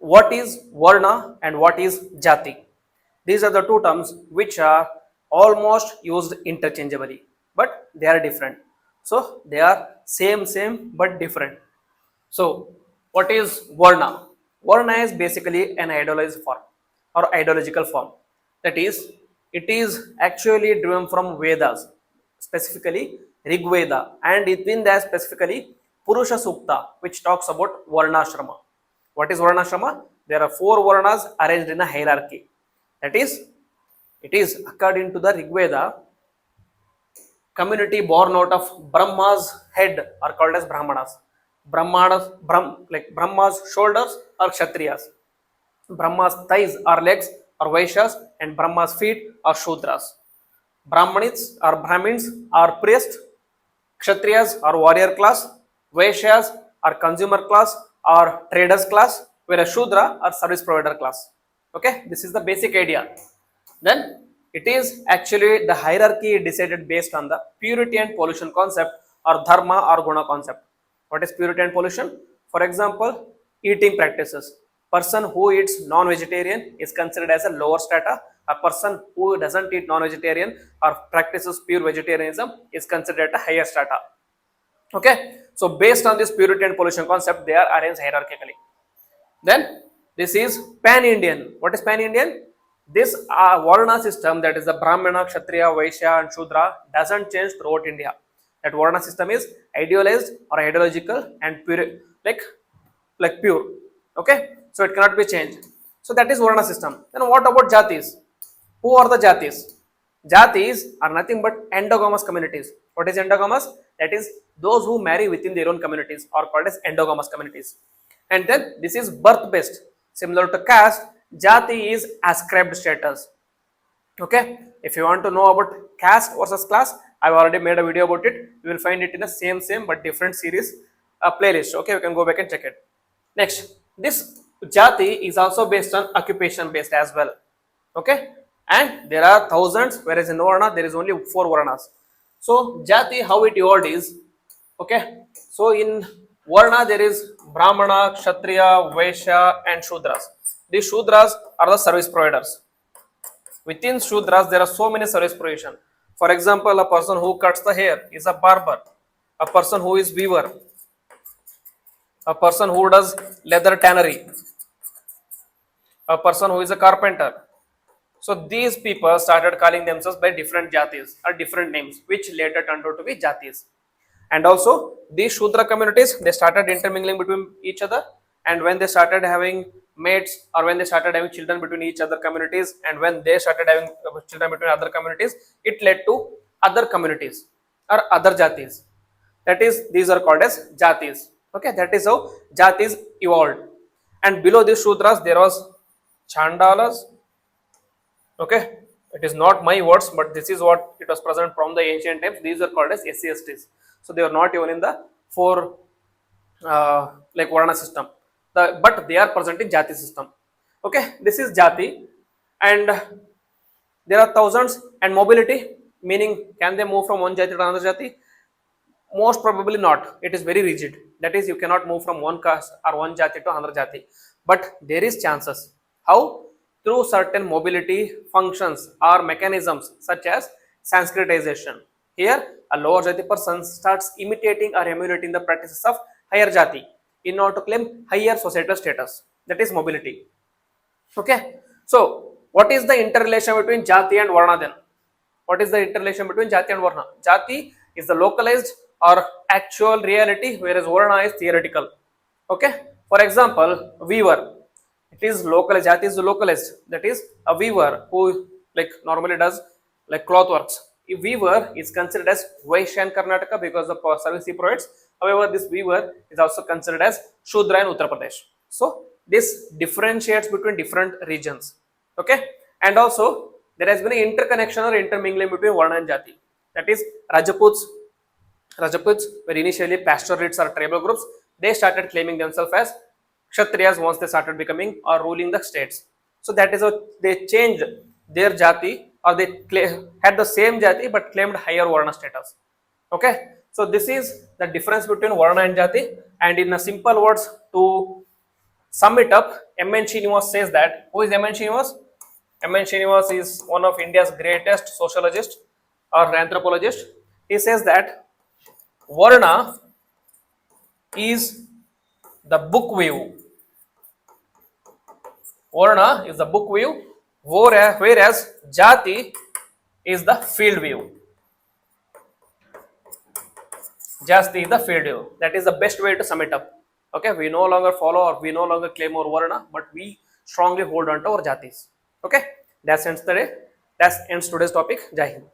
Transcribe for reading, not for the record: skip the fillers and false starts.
what is Varna and what is Jati. These are the two terms which are almost used interchangeably, but they are different. So they are same but different. So what is Varna? Varna is basically an idealized form or ideological form. That is, it is actually driven from Vedas, specifically Rig Veda, and within that specifically Purusha Sukta, which talks about Varnashrama. What is Varnashrama? There are four Varnas arranged in a hierarchy. That is, it is according to the Rig Veda, community born out of Brahma's head are called as Brahmanas. Like Brahma's shoulders are Kshatriyas. Brahma's thighs are legs or Vaishyas, and Brahma's feet are Shudras. Brahmins are priests, Kshatriyas are warrior class, Vaishyas are consumer class or traders class, whereas Shudra are service provider class. Okay, this is the basic idea. Then it is actually the hierarchy decided based on the purity and pollution concept or dharma or guna concept. What is purity and pollution? For example, eating practices. Person who eats non-vegetarian is considered as a lower strata. A person who doesn't eat non-vegetarian or practices pure vegetarianism is considered a higher strata. Okay, so based on this purity and pollution concept, they are arranged hierarchically. Then this is pan-Indian. What is pan-Indian? This Varna system, that is the Brahmana, Kshatriya, Vaishya and Shudra, doesn't change throughout India. That Varna system is idealized or ideological and pure, like pure. Okay, so it cannot be changed. So that is Varna system. Then what about Jatis? Who are the Jatis? Jatis are nothing but endogamous communities. What is endogamous? That is those who marry within their own communities are called as endogamous communities. And then this is birth based. Similar to caste, Jati is ascribed status. Okay, if you want to know about caste versus class, I've already made a video about it. You will find it in the same but different series playlist. Okay, you can go back and check it. Next, this Jati is also based on occupation based as well. Okay, and there are thousands, whereas in Varna there is only 4 Varnas. So Jati, how it evolved is, okay, so in Varna there is Brahmana, Kshatriya, Vaishya and Shudras. These Shudras are the service providers. Within Shudras there are so many service provision. For example, a person who cuts the hair is a barber, a person who is weaver, a person who does leather tannery, a person who is a carpenter. So these people started calling themselves by different jatis or different names, which later turned out to be jatis. And also these Shudra communities, they started intermingling between each other, and when they started having mates or when they started having children between each other communities, and when they started having children between other communities, it led to other communities or other jatis. That is, these are called as jatis. Okay, that is how jatis evolved. And below these Shudras there was Chandalas. Okay, it is not my words, but this is what it was present from the ancient times. These are called as SCSTs. So they are not even in the 4 like Varna system, but they are present in Jati system. Okay, this is Jati, and there are thousands. And mobility, meaning can they move from one Jati to another Jati? Most probably not. It is very rigid. That is, you cannot move from one caste or one Jati to another Jati. But there is chances. How? Through certain mobility functions or mechanisms such as Sanskritization. Here, a lower Jati person starts imitating or emulating the practices of higher Jati in order to claim higher societal status. That is mobility. Okay. So, what is the interrelation between Jati and Varna then? What is the interrelation between Jati and Varna? Jati is the localized or actual reality, whereas Varna is theoretical. Okay. For example, weaver. It is localized. Jati is localized. That is, a weaver who like normally does like cloth works. A weaver is considered as Vaishya in Karnataka because of the service he provides. However, this weaver is also considered as Shudra in Uttar Pradesh. So this differentiates between different regions. Okay, and also there has been an interconnection or intermingling between Varna and Jati. That is, Rajputs were initially pastoralists or tribal groups. They started claiming themselves as Kshatriyas once they started becoming or ruling the states. So that is how they changed their Jati, or they had the same Jati but claimed higher Varna status. Okay, so this is the difference between Varna and Jati. And in a simple words, to sum it up, MN Srinivas says that, who is MN Srinivas? MN Srinivas is one of India's greatest sociologist or anthropologist. He says that Varna is the book view. Varna is the book view, whereas Jati is the field view. Jati is the field view. That is the best way to sum it up. Okay, we no longer follow or we no longer claim our Varna, but we strongly hold on to our Jatis. Okay, that ends the day. That ends today's topic. Jai Hind.